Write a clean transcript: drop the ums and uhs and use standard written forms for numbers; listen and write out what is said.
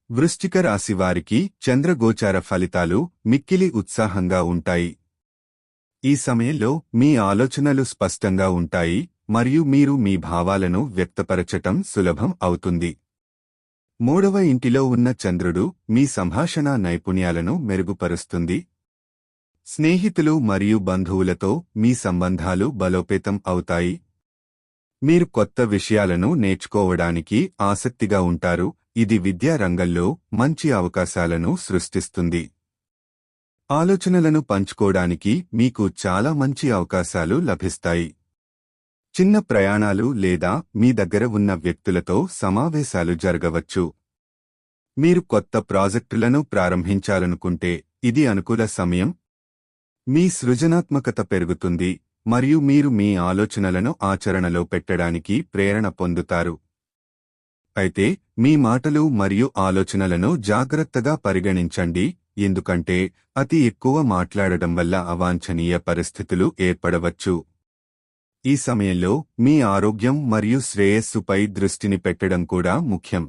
వృశ్చిక రాశి వారికి చంద్రగోచార ఫలితాలు మిక్కిలి ఉత్సాహంగా ఉంటాయి. ఈ సమయంలో మీ ఆలోచనలు స్పష్టంగా ఉంటాయి మరియు మీరు మీ భావాలను వ్యక్తపరచటం సులభం అవుతుంది. మూడవ ఇంటిలో ఉన్న చంద్రుడు మీ సంభాషణ నైపుణ్యాలను మెరుగుపరుస్తుంది. స్నేహితులు మరియు బంధువులతో మీ సంబంధాలు బలోపేతం అవుతాయి. మీరు కొత్త విషయాలను నేర్చుకోవడానికి ఆసక్తిగా ఉంటారు. ఇది విద్యా రంగంలో మంచి అవకాశాలను సృష్టిస్తుంది. ఆలోచనలను పంచుకోవడానికి మీకు చాలా మంచి అవకాశాలు లభిస్తాయి. చిన్న ప్రయాణాలు లేదా మీ దగ్గర ఉన్న వ్యక్తులతో సమావేశాలు జరగవచ్చు. మీరు కొత్త ప్రాజెక్టులను ప్రారంభించాలనుకుంటే ఇది అనుకూల సమయం. మీ సృజనాత్మకత పెరుగుతుంది మరియు మీరు మీ ఆలోచనలను ఆచరణలో పెట్టడానికి ప్రేరణ పొందుతారు. అయితే మీ మాటలు మరియు ఆలోచనలను జాగ్రత్తగా పరిగణించండి, ఎందుకంటే అతి ఎక్కువ మాట్లాడడం వల్ల అవాంఛనీయ పరిస్థితులు ఏర్పడవచ్చు. ఈ సమయంలో మీ ఆరోగ్యం మరియు శ్రేయస్సుపై దృష్టిని పెట్టడం కూడా ముఖ్యం.